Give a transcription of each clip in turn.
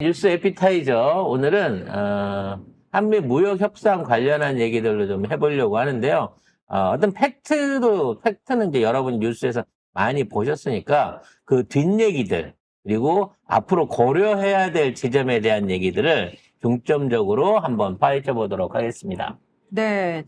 뉴스 에피타이저 오늘은 한미 무역 협상 관련한 얘기들로 좀 해보려고 하는데요. 어떤 팩트는 이제 여러분 뉴스에서 많이 보셨으니까 그 뒷얘기들 그리고 앞으로 고려해야 될 지점에 대한 얘기들을 중점적으로 한번 파헤쳐 보도록 하겠습니다. 네,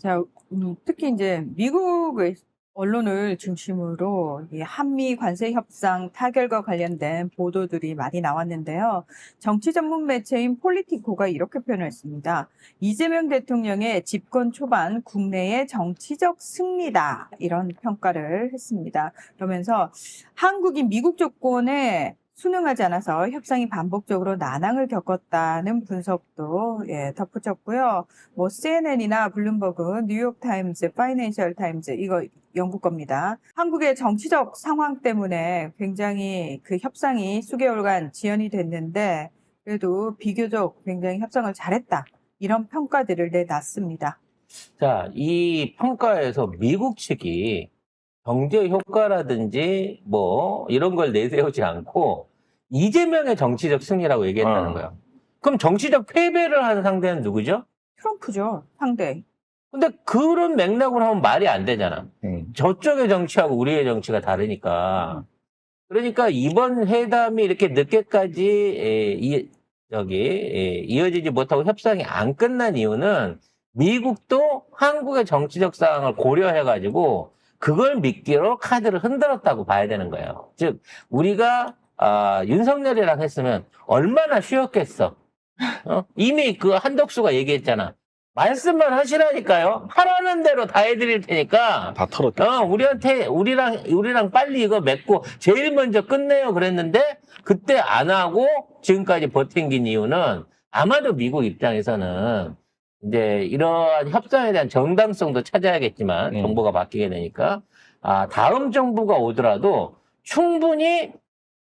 특히 이제 미국의 언론을 중심으로 이 한미 관세 협상 타결과 관련된 보도들이 많이 나왔는데요. 정치 전문 매체인 폴리티코가 이렇게 표현했습니다. 이재명 대통령의 집권 초반 국내의 정치적 승리다. 이런 평가를 했습니다. 그러면서 한국이 미국 조건에 순응하지 않아서 협상이 반복적으로 난항을 겪었다는 분석도 덧붙였고요. 뭐 CNN이나 블룸버그, 뉴욕타임즈, 파이낸셜 타임즈 이거 영국 겁니다. 한국의 정치적 상황 때문에 굉장히 그 협상이 수개월간 지연이 됐는데 그래도 비교적 굉장히 협상을 잘했다. 이런 평가들을 내놨습니다. 자, 이 평가에서 미국 측이 경제 효과라든지 뭐 이런 걸 내세우지 않고 이재명의 정치적 승리라고 얘기했다는 거예요. 그럼 정치적 패배를 한 상대는 누구죠? 트럼프죠, 상대. 근데 그런 맥락으로 하면 말이 안 되잖아. 저쪽의 정치하고 우리의 정치가 다르니까. 그러니까 이번 회담이 이렇게 늦게까지 이어지지 못하고 협상이 안 끝난 이유는 미국도 한국의 정치적 상황을 고려해가지고 그걸 미끼로 카드를 흔들었다고 봐야 되는 거예요. 즉 우리가 윤석열이랑 했으면 얼마나 쉬웠겠어. 이미 그 한덕수가 얘기했잖아. 말씀만 하시라니까요. 하라는 대로 다 해드릴 테니까. 다 털었다. 우리랑 빨리 이거 맺고 제일 먼저 끝내요 그랬는데 그때 안 하고 지금까지 버틴긴 이유는 아마도 미국 입장에서는 이제 이러한 협상에 대한 정당성도 찾아야겠지만 정부가 바뀌게 되니까 다음 정부가 오더라도 충분히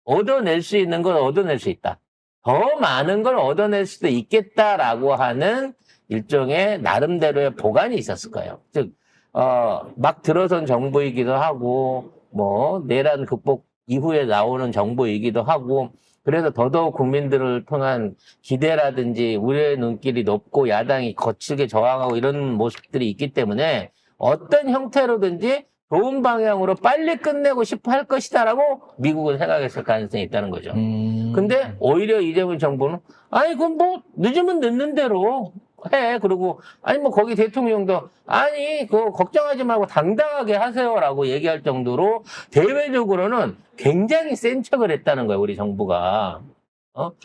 얻어낼 수 있는 걸 얻어낼 수 있다. 더 많은 걸 얻어낼 수도 있겠다라고 하는 일종의 나름대로의 보관이 있었을 거예요. 즉, 막 들어선 정부이기도 하고, 뭐, 내란 극복 이후에 나오는 정부이기도 하고, 그래서 더더욱 국민들을 통한 기대라든지 우려의 눈길이 높고 야당이 거칠게 저항하고 이런 모습들이 있기 때문에 어떤 형태로든지 좋은 방향으로 빨리 끝내고 싶어 할 것이다라고 미국은 생각했을 가능성이 있다는 거죠. 근데 오히려 이재명 정부는 아니 그럼 뭐 늦으면 늦는 대로 해. 그리고 아니 뭐 거기 대통령도 아니 그거 걱정하지 말고 당당하게 하세요라고 얘기할 정도로 대외적으로는 굉장히 센 척을 했다는 거예요. 우리 정부가.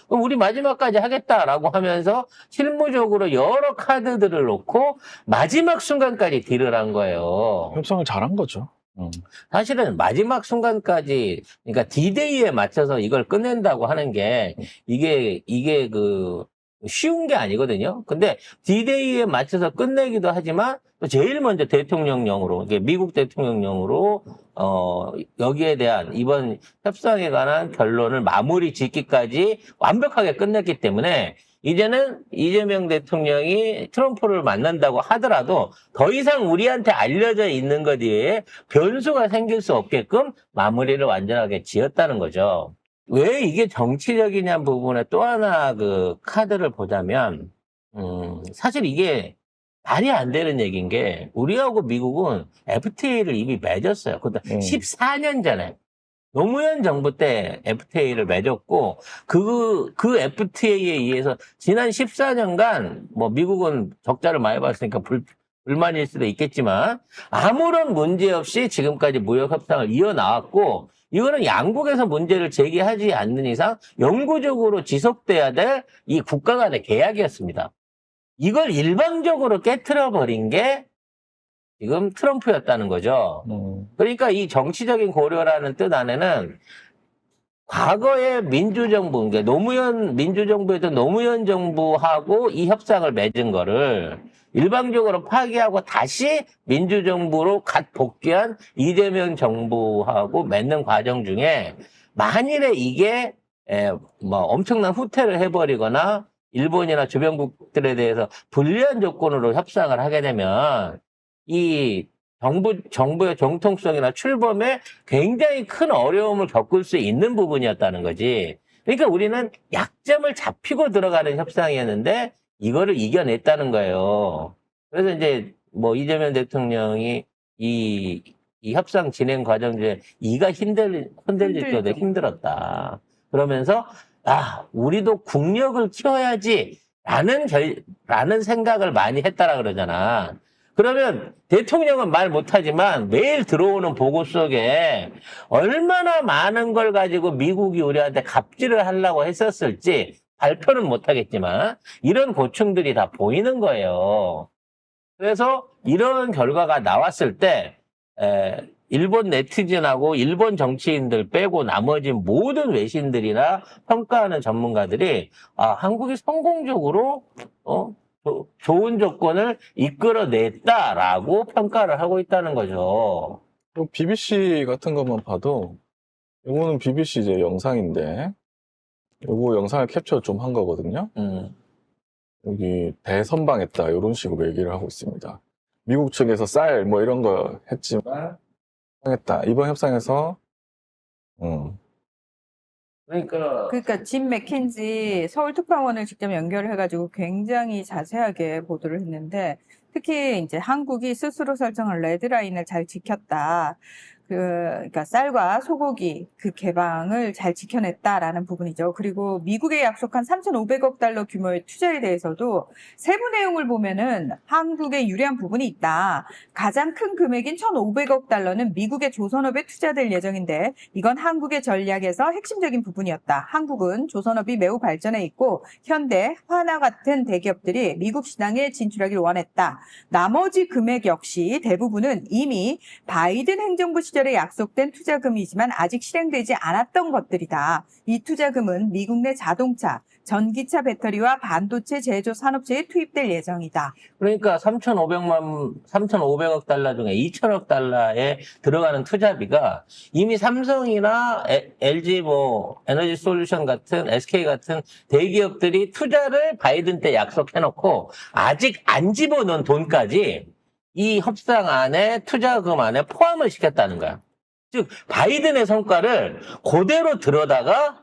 그럼 우리 마지막까지 하겠다라고 하면서 실무적으로 여러 카드들을 놓고 마지막 순간까지 딜을 한 거예요. 협상을 잘한 거죠. 사실은 마지막 순간까지, 그러니까 D-Day에 맞춰서 이걸 끝낸다고 하는 게, 이게 쉬운 게 아니거든요. 근데 D-Day에 맞춰서 끝내기도 하지만, 또 제일 먼저 대통령령으로, 이게 미국 대통령령으로, 여기에 대한 이번 협상에 관한 결론을 마무리 짓기까지 완벽하게 끝냈기 때문에, 이제는 이재명 대통령이 트럼프를 만난다고 하더라도 더 이상 우리한테 알려져 있는 것 외에 변수가 생길 수 없게끔 마무리를 완전하게 지었다는 거죠. 왜 이게 정치적이냐는 부분에 또 하나 그 카드를 보자면, 사실 이게 말이 안 되는 얘기인 게 우리하고 미국은 FTA를 이미 맺었어요. 그것도 14년 전에. 노무현 정부 때 FTA를 맺었고, 그 FTA에 의해서 지난 14년간, 뭐, 미국은 적자를 많이 봤으니까 불만일 수도 있겠지만, 아무런 문제 없이 지금까지 무역협상을 이어나왔고, 이거는 양국에서 문제를 제기하지 않는 이상 영구적으로 지속돼야 될 이 국가 간의 계약이었습니다. 이걸 일방적으로 깨트려버린 게 지금 트럼프였다는 거죠. 그러니까 이 정치적인 고려라는 뜻 안에는 과거의 민주정부, 그러니까 노무현 민주정부에도 노무현 정부하고 이 협상을 맺은 거를 일방적으로 파기하고 다시 민주정부로 갓 복귀한 이재명 정부하고 맺는 과정 중에 만일에 이게 뭐 엄청난 후퇴를 해버리거나 일본이나 주변국들에 대해서 불리한 조건으로 협상을 하게 되면 이 정부의 정통성이나 출범에 굉장히 큰 어려움을 겪을 수 있는 부분이었다는 거지. 그러니까 우리는 약점을 잡히고 들어가는 협상이었는데 이거를 이겨냈다는 거예요. 그래서 이제 뭐 이재명 대통령이 이 협상 진행 과정 중에 이가 흔들릴 정도로 힘들었다. 그러면서 우리도 국력을 키워야지 라는 생각을 많이 했다라 그러잖아. 그러면 대통령은 말 못하지만 매일 들어오는 보고 속에 얼마나 많은 걸 가지고 미국이 우리한테 갑질을 하려고 했었을지 발표는 못하겠지만 이런 고충들이 다 보이는 거예요. 그래서 이런 결과가 나왔을 때 일본 네티즌하고 일본 정치인들 빼고 나머지 모든 외신들이나 평가하는 전문가들이 한국이 성공적으로 좋은 조건을 이끌어냈다라고 평가를 하고 있다는 거죠. BBC 같은 것만 봐도 이거는 BBC 이제 영상인데 요거 영상을 캡처 좀 한 거거든요. 여기 대선방했다 이런 식으로 얘기를 하고 있습니다. 미국 측에서 쌀 뭐 이런 거 했지만 했다. 이번 협상에서 그러니까 짐 맥킨지 서울특파원을 직접 연결해가지고 굉장히 자세하게 보도를 했는데 특히 이제 한국이 스스로 설정한 레드라인을 잘 지켰다. 그러니까 쌀과 소고기 그 개방을 잘 지켜냈다라는 부분이죠. 그리고 미국에 약속한 3,500억 달러 규모의 투자에 대해서도 세부 내용을 보면은 한국에 유리한 부분이 있다. 가장 큰 금액인 1,500억 달러는 미국의 조선업에 투자될 예정인데 이건 한국의 전략에서 핵심적인 부분이었다. 한국은 조선업이 매우 발전해 있고 현대, 화나 같은 대기업들이 미국 시장에 진출하길 원했다. 나머지 금액 역시 대부분은 이미 바이든 행정부 시절에 약속된 투자금이지만 아직 실행되지 않았던 것들이다. 이 투자금은 미국 내 자동차, 전기차 배터리와 반도체 제조 산업체에 투입될 예정이다. 그러니까 3,500억 달러 중에 2,000억 달러에 들어가는 투자비가 이미 삼성이나 LG 에너지 솔루션 같은 SK 같은 대기업들이 투자를 바이든 때 약속해놓고 아직 안 집어넣은 돈까지 이 협상 안에 투자금 안에 포함을 시켰다는 거야. 즉 바이든의 성과를 그대로 들어다가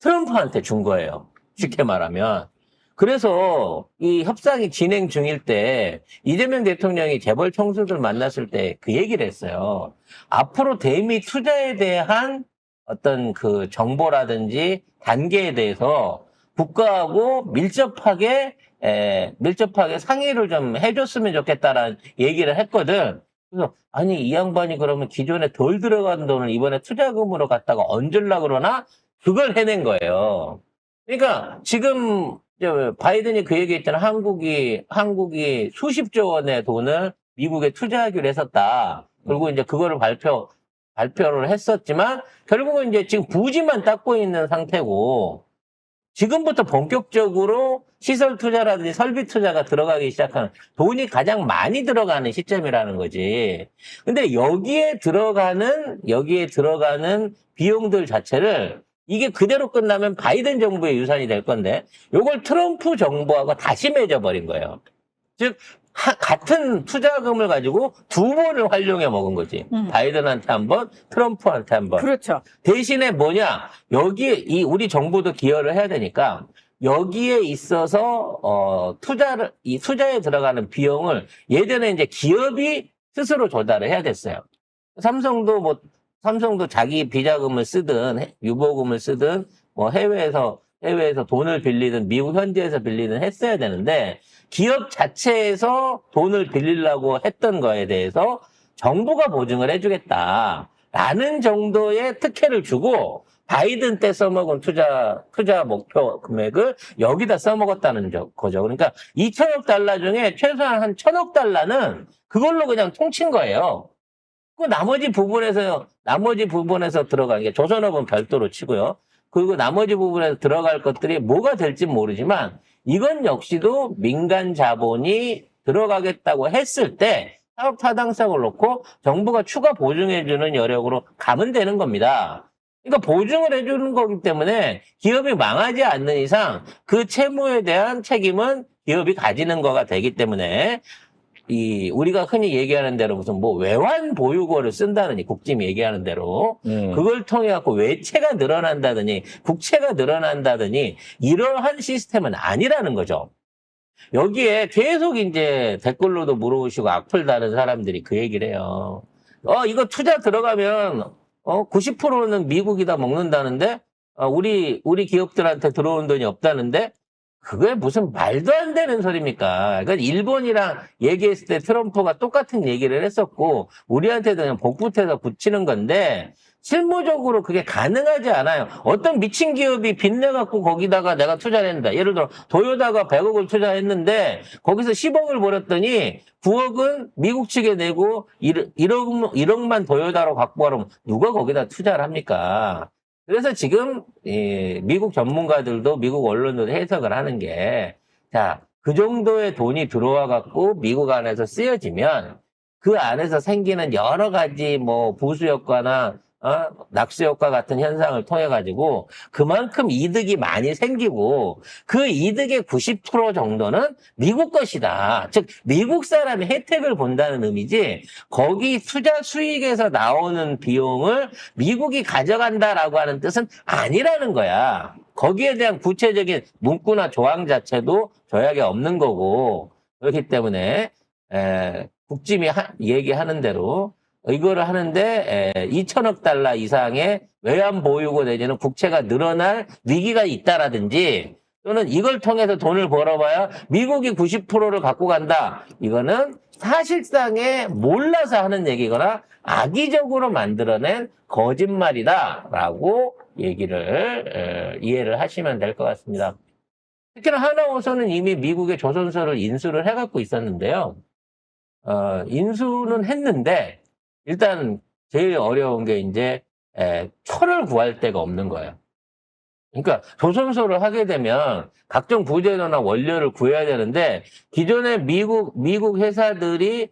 트럼프한테 준 거예요. 쉽게 말하면. 그래서 이 협상이 진행 중일 때 이재명 대통령이 재벌 총수들 만났을 때 그 얘기를 했어요. 앞으로 대미 투자에 대한 어떤 그 정보라든지 단계에 대해서 국가하고 밀접하게 상의를 좀 해줬으면 좋겠다라는 얘기를 했거든. 그래서 아니 이 양반이 그러면 기존에 덜 들어간 돈을 이번에 투자금으로 갖다가 얹으려고 그러나 그걸 해낸 거예요. 그러니까 지금 바이든이 그 얘기했잖아. 한국이 수십조 원의 돈을 미국에 투자하기로 했었다. 그리고 이제 그거를 발표를 했었지만 결국은 이제 지금 부지만 닦고 있는 상태고 지금부터 본격적으로 시설 투자라든지 설비 투자가 들어가기 시작하는 돈이 가장 많이 들어가는 시점이라는 거지. 근데 여기에 들어가는 비용들 자체를 이게 그대로 끝나면 바이든 정부의 유산이 될 건데 요걸 트럼프 정부하고 다시 맺어버린 거예요. 즉 같은 투자금을 가지고 두 번을 활용해 먹은 거지. 바이든한테 한 번, 트럼프한테 한 번. 그렇죠. 대신에 뭐냐? 여기에 우리 정부도 기여를 해야 되니까 여기에 있어서 이 투자에 들어가는 비용을 예전에 이제 기업이 스스로 조달을 해야 됐어요. 삼성도 자기 비자금을 쓰든 유보금을 쓰든 해외에서 돈을 빌리든 미국 현지에서 빌리든 했어야 되는데 기업 자체에서 돈을 빌리려고 했던 거에 대해서 정부가 보증을 해주겠다라는 정도의 특혜를 주고 바이든 때 써먹은 투자 목표 금액을 여기다 써먹었다는 거죠. 그러니까 2천억 달러 중에 최소한 한 1,000억 달러는 그걸로 그냥 통친 거예요. 그 나머지 부분에서 들어가는 게 조선업은 별도로 치고요. 그리고 나머지 부분에서 들어갈 것들이 뭐가 될지 모르지만 이건 역시도 민간 자본이 들어가겠다고 했을 때 사업 타당성을 놓고 정부가 추가 보증해주는 여력으로 가면 되는 겁니다. 그러니까 보증을 해주는 거기 때문에 기업이 망하지 않는 이상 그 채무에 대한 책임은 기업이 가지는 거가 되기 때문에 우리가 흔히 얘기하는 대로 무슨 뭐 외환 보유고를 쓴다느니 국짐이 얘기하는 대로 그걸 통해 갖고 외채가 늘어난다더니 국채가 늘어난다더니 이러한 시스템은 아니라는 거죠. 여기에 계속 이제 댓글로도 물어보시고 악플 다는 사람들이 그 얘기를 해요. 이거 투자 들어가면 90%는 미국이 다 먹는다는데 우리 기업들한테 들어온 돈이 없다는데 그게 무슨 말도 안 되는 소리입니까? 그러니까 일본이랑 얘기했을 때 트럼프가 똑같은 얘기를 했었고 우리한테도 그냥 복붙해서 붙이는 건데 실무적으로 그게 가능하지 않아요. 어떤 미친 기업이 빚내갖고 거기다가 내가 투자를 했는다. 예를 들어 도요다가 100억을 투자했는데 거기서 10억을 벌었더니 9억은 미국 측에 내고 1억만 도요다로 갖고 가면 누가 거기다 투자를 합니까? 그래서 지금 미국 전문가들도 미국 언론들도 해석을 하는 게 자, 그 정도의 돈이 들어와 갖고 미국 안에서 쓰여지면 그 안에서 생기는 여러 가지 뭐 부수 효과나 낙수 효과 같은 현상을 통해 가지고 그만큼 이득이 많이 생기고 그 이득의 90% 정도는 미국 것이다. 즉 미국 사람이 혜택을 본다는 의미지 거기 투자 수익에서 나오는 비용을 미국이 가져간다라고 하는 뜻은 아니라는 거야. 거기에 대한 구체적인 문구나 조항 자체도 조약에 없는 거고 그렇기 때문에 국짐이 얘기하는 대로 이거를 하는데 2천억 달러 이상의 외환 보유고 내지는 국채가 늘어날 위기가 있다라든지 또는 이걸 통해서 돈을 벌어봐야 미국이 90%를 갖고 간다. 이거는 사실상에 몰라서 하는 얘기거나 악의적으로 만들어낸 거짓말이다라고 얘기를 이해를 하시면 될 것 같습니다. 특히나 하나원소는 이미 미국의 조선소를 인수를 해갖고 있었는데요. 인수는 했는데 일단 제일 어려운 게 이제 철을 구할 데가 없는 거예요. 그러니까 조선소를 하게 되면 각종 부재료나 원료를 구해야 되는데 기존의 미국 회사들이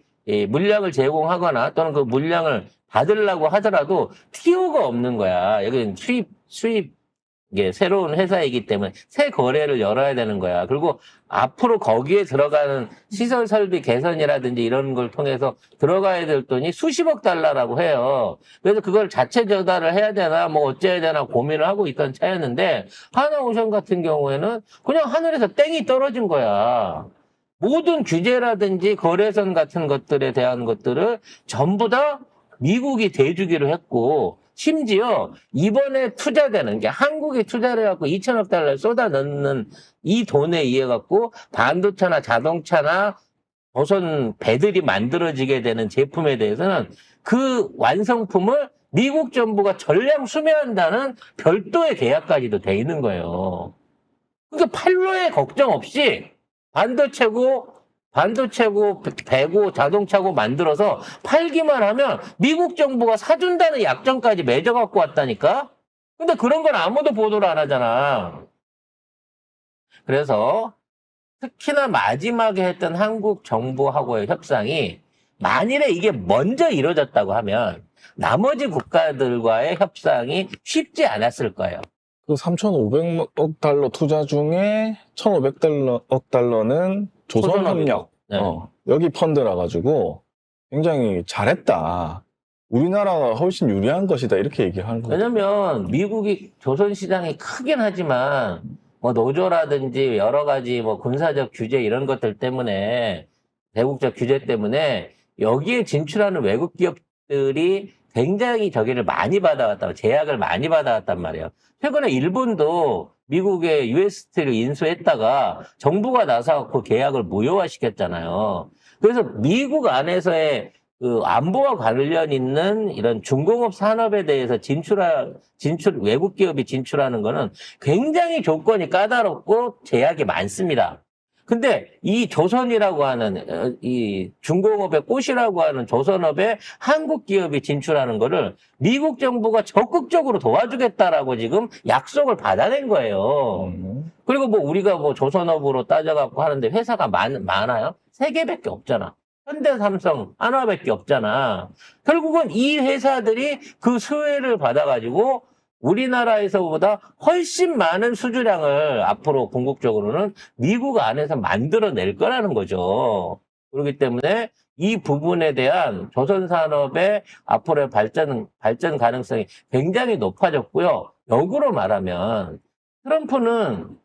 물량을 제공하거나 또는 그 물량을 받으려고 하더라도 TO가 없는 거야. 여기는 수입 이게 새로운 회사이기 때문에 새 거래를 열어야 되는 거야. 그리고 앞으로 거기에 들어가는 시설 설비 개선이라든지 이런 걸 통해서 들어가야 될 돈이 수십억 달러라고 해요. 그래서 그걸 자체 조달을 해야 되나 뭐 어째야 되나 고민을 하고 있던 차였는데 하나오션 같은 경우에는 그냥 하늘에서 땡이 떨어진 거야. 모든 규제라든지 거래선 같은 것들에 대한 것들을 전부 다 미국이 대주기로 했고 심지어 이번에 투자되는 게 한국이 투자를 해갖고 2천억 달러를 쏟아 넣는 이 돈에 의해 갖고 반도체나 자동차나 조선 배들이 만들어지게 되는 제품에 대해서는 그 완성품을 미국 정부가 전량 수매한다는 별도의 계약까지도 돼 있는 거예요. 그러니까 판로에 걱정 없이 반도체고 배고 자동차고 만들어서 팔기만 하면 미국 정부가 사준다는 약정까지 맺어갖고 왔다니까? 근데 그런 건 아무도 보도를 안 하잖아. 그래서 특히나 마지막에 했던 한국 정부하고의 협상이 만일에 이게 먼저 이루어졌다고 하면 나머지 국가들과의 협상이 쉽지 않았을 거예요. 그 3,500억 달러 투자 중에 1,500억 달러는 조선협력. 네. 여기 펀드라 가지고 굉장히 잘했다. 우리나라가 훨씬 유리한 것이다. 이렇게 얘기하는 거예요. 왜냐면 미국이 조선 시장이 크긴 하지만 뭐 노조라든지 여러 가지 뭐 군사적 규제 이런 것들 때문에 대국적 규제 때문에 여기에 진출하는 외국 기업들이 굉장히 저기를 많이 받아왔다, 제약을 많이 받아왔단 말이에요. 최근에 일본도 미국의 USST를 인수했다가 정부가 나서 그 계약을 무효화시켰잖아요. 그래서 미국 안에서의 그 안보와 관련 있는 이런 중공업 산업에 대해서 외국 기업이 진출하는 거는 굉장히 조건이 까다롭고 제약이 많습니다. 근데 이 조선이라고 하는 이 중공업의 꽃이라고 하는 조선업에 한국 기업이 진출하는 거를 미국 정부가 적극적으로 도와주겠다라고 지금 약속을 받아낸 거예요. 그리고 뭐 우리가 뭐 조선업으로 따져갖고 하는데 회사가 많아요? 3개밖에 없잖아. 현대, 삼성, 하나밖에 없잖아. 결국은 이 회사들이 그 수혜를 받아가지고 우리나라에서보다 훨씬 많은 수주량을 앞으로 궁극적으로는 미국 안에서 만들어낼 거라는 거죠. 그렇기 때문에 이 부분에 대한 조선산업의 앞으로의 발전 가능성이 굉장히 높아졌고요. 역으로 말하면 트럼프는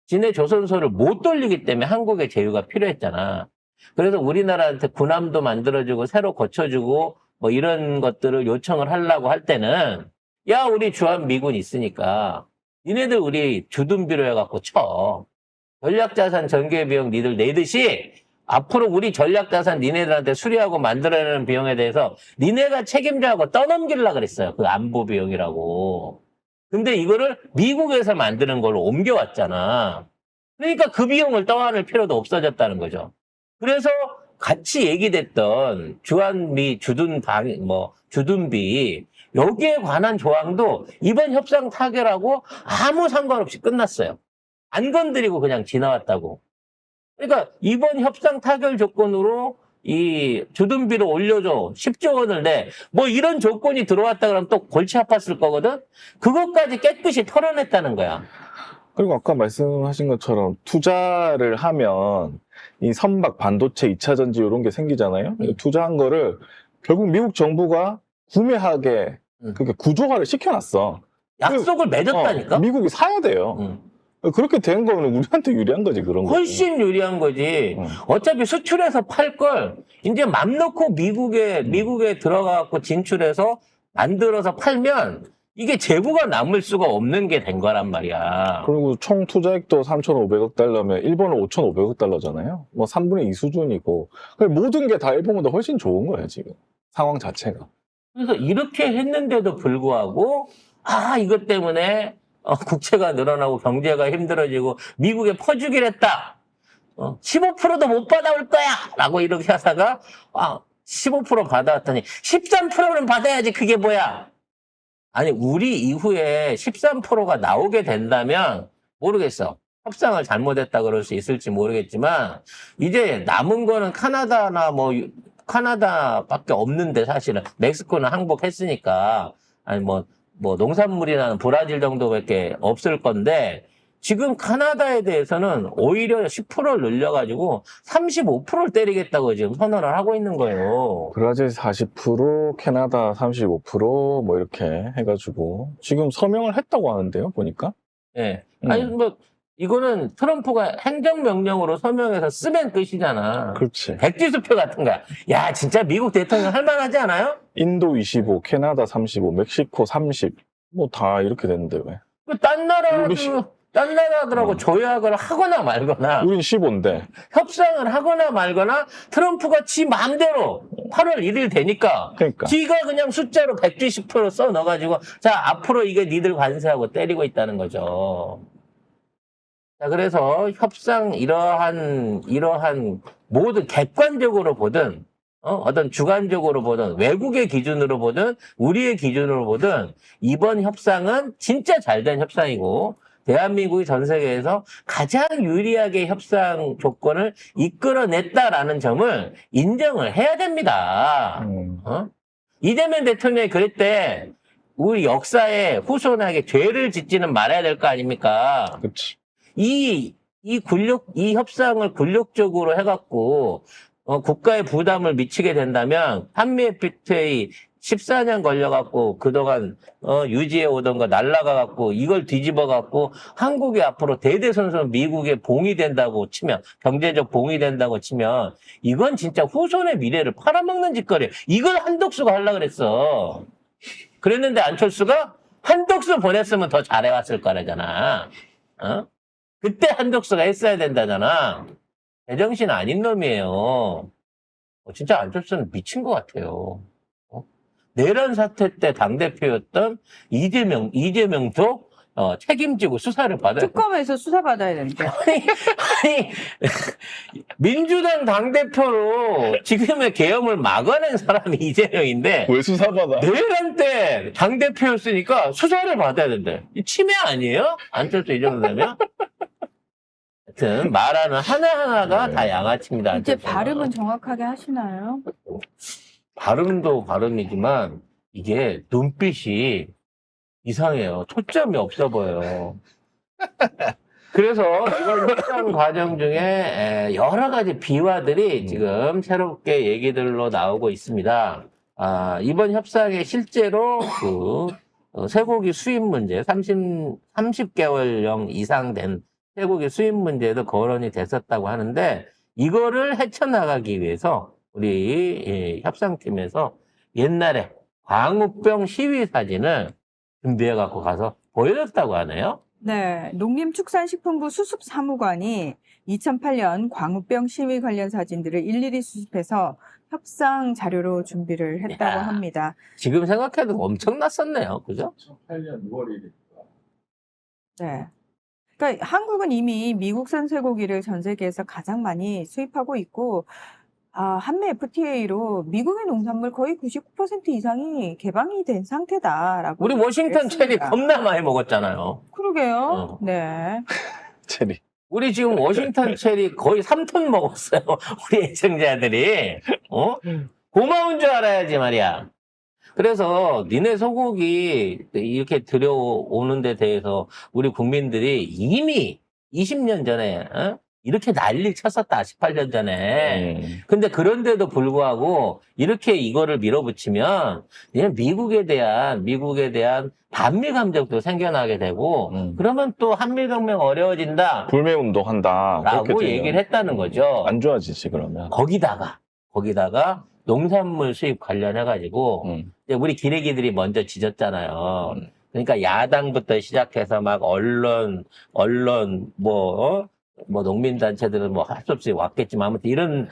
지네 조선소를 못 돌리기 때문에 한국의 제휴가 필요했잖아. 그래서 우리나라한테 군함도 만들어주고 새로 고쳐주고 뭐 이런 것들을 요청을 하려고 할 때는 야, 우리 주한미군 있으니까 니네들 우리 주둔비로 해갖고 쳐. 전략자산 전개비용 니들 내듯이 앞으로 우리 전략자산 니네들한테 수리하고 만들어내는 비용에 대해서 니네가 책임져 하고 떠넘기려고 그랬어요. 그 안보 비용이라고. 근데 이거를 미국에서 만드는 걸로 옮겨왔잖아. 그러니까 그 비용을 떠안을 필요도 없어졌다는 거죠. 그래서 같이 얘기됐던 주한미 주둔비 여기에 관한 조항도 이번 협상 타결하고 아무 상관없이 끝났어요. 안 건드리고 그냥 지나왔다고. 그러니까 이번 협상 타결 조건으로 이 주둔비를 올려줘 10조 원을 내 뭐 이런 조건이 들어왔다 그러면 또 골치 아팠을 거거든. 그것까지 깨끗이 털어냈다는 거야. 그리고 아까 말씀하신 것처럼 투자를 하면 이 선박, 반도체, 2차 전지 이런 게 생기잖아요. 투자한 거를 결국 미국 정부가 구매하게 그렇게 구조화를 시켜놨어. 약속을 맺었다니까. 미국이 사야 돼요. 그렇게 된 거는 우리한테 유리한 거지, 그런 거. 훨씬 유리한 거지. 어차피 수출해서 팔 걸 이제 맘 놓고 미국에 들어가갖고 진출해서 만들어서 팔면 이게 재고가 남을 수가 없는 게 된 거란 말이야. 그리고 총 투자액도 3,500억 달러면 일본은 5,500억 달러잖아요. 뭐 3분의 2 수준이고. 모든 게 다 일본보다 훨씬 좋은 거예요, 지금. 상황 자체가. 그래서 이렇게 했는데도 불구하고 이것 때문에 국채가 늘어나고 경제가 힘들어지고 미국에 퍼주기로 했다. 15%도 못 받아올 거야! 라고 이렇게 하다가 15% 받아왔더니 13%는 받아야지 그게 뭐야? 아니 우리 이후에 13%가 나오게 된다면 모르겠어. 협상을 잘못했다 그럴 수 있을지 모르겠지만 이제 남은 거는 카나다나 카나다밖에 없는데 사실은 멕시코는 항복했으니까 아니 뭐 농산물이나 브라질 정도밖에 없을 건데 지금 카나다에 대해서는 오히려 10%를 늘려가지고 35%를 때리겠다고 지금 선언을 하고 있는 거예요. 브라질 40%, 캐나다 35% 이렇게 해가지고 지금 서명을 했다고 하는데요, 보니까. 예. 아니 이거는 트럼프가 행정명령으로 서명해서 쓰면 끝이잖아. 그렇지. 백지수표 같은 거야. 야, 진짜 미국 대통령 할 만하지 않아요? 인도 25, 캐나다 35, 멕시코 30. 다 이렇게 됐는데 왜? 딴 나라들하고 조약을 하거나 말거나 우린 15인데. 협상을 하거나 말거나 트럼프가 지 마음대로 8월 1일 되니까 그러니까. 지가 그냥 숫자로 120% 써 넣어가지고 자 앞으로 이게 니들 관세하고 때리고 있다는 거죠. 자 그래서 협상 이러한 모든 객관적으로 보든 어떤 주관적으로 보든 외국의 기준으로 보든 우리의 기준으로 보든 이번 협상은 진짜 잘된 협상이고 대한민국이 전 세계에서 가장 유리하게 협상 조건을 이끌어냈다라는 점을 인정을 해야 됩니다. 이재명 대통령이 그랬대. 우리 역사에 후손에게 죄를 짓지는 말아야 될 거 아닙니까? 그렇지. 이 협상을 굴욕적으로 해갖고 국가에 부담을 미치게 된다면 한미 FTA 14년 걸려갖고 그동안 유지해 오던 거 날라가갖고 이걸 뒤집어갖고 한국이 앞으로 대대손손 미국에 봉이 된다고 치면 경제적 봉이 된다고 치면 이건 진짜 후손의 미래를 팔아먹는 짓거리예요. 이걸 한덕수가 하려고 그랬어. 그랬는데 안철수가 한덕수 보냈으면 더 잘해왔을 거라잖아. 그때 한덕수가 했어야 된다잖아. 제정신 아닌 놈이에요. 진짜 안철수는 미친 것 같아요. 내란 사태 때 당대표였던 이재명도 책임지고 수사를 받아야 돼. 특검에서 수사받아야 되는데. 아니, 민주당 당대표로 지금의 계엄을 막아낸 사람이 이재명인데 왜 수사받아? 내란 때 당대표였으니까 수사를 받아야 된대. 침해 아니에요? 안철수 이 정도 되면? 하여튼 말하는 하나하나가 다 양아치입니다. 이제 안철수는. 발음은 정확하게 하시나요? 발음도 발음이지만 이게 눈빛이 이상해요. 초점이 없어 보여요. 그래서 이번 협상 과정 중에 여러 가지 비화들이 지금 새롭게 얘기들로 나오고 있습니다. 이번 협상에 실제로 쇠고기 수입 문제, 30개월령 이상 된 쇠고기 수입 문제도 거론이 됐었다고 하는데, 이거를 헤쳐나가기 위해서 우리 협상팀에서 옛날에 광우병 시위 사진을 준비해 갖고 가서 보여줬다고 하네요. 네, 농림축산식품부 수습사무관이 2008년 광우병 시위 관련 사진들을 일일이 수집해서 협상 자료로 준비를 했다고 야. 합니다. 지금 생각해도 엄청 났었네요. 그죠? 2008년 6월 1일. 네. 그러니까 한국은 이미 미국산 쇠고기를 전 세계에서 가장 많이 수입하고 있고, 한미 FTA로 미국의 농산물 거의 99% 이상이 개방이 된 상태다라고. 우리 워싱턴 체리 했습니다. 겁나 많이 먹었잖아요. 그러게요. 네. 체리. 우리 지금 워싱턴 체리 거의 3톤 먹었어요. 우리 애청자들이. 고마운 줄 알아야지 말이야. 그래서 니네 소고기 이렇게 들여오는 데 대해서 우리 국민들이 이미 20년 전에 이렇게 난리를 쳤었다. 18년 전에. 근데 그런데도 불구하고 이렇게 이거를 밀어붙이면 미국에 대한 반미 감정도 생겨나게 되고 그러면 또 한미동맹 어려워진다. 불매운동 한다. 라고 그렇게 얘기를 했다는 거죠. 안 좋아지지, 그러면. 거기다가 농산물 수입 관련해가지고 이제 우리 기레기들이 먼저 지졌잖아요. 그러니까 야당부터 시작해서 막 언론 뭐 농민단체들은 뭐 할 수 없이 왔겠지만 아무튼 이런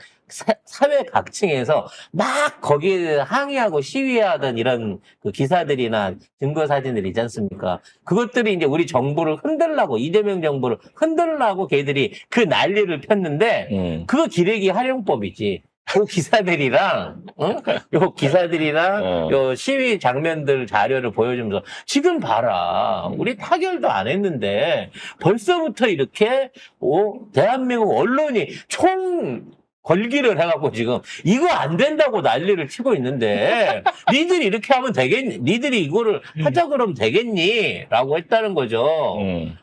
사회 각층에서 막 거기에 항의하고 시위하던 이런 그 기사들이나 증거 사진들 있지 않습니까? 그것들이 이제 우리 정부를 흔들라고, 이재명 정부를 흔들라고 걔들이 그 난리를 폈는데 그거 기레기 활용법이지. 요 기사들이랑 요 시위 장면들 자료를 보여주면서 지금 봐라. 우리 타결도 안 했는데 벌써부터 이렇게 대한민국 언론이 총 걸기를 해갖고 지금 이거 안 된다고 난리를 치고 있는데 니들이 이렇게 하면 되겠니? 니들이 이거를 하자 그러면 되겠니? 라고 했다는 거죠.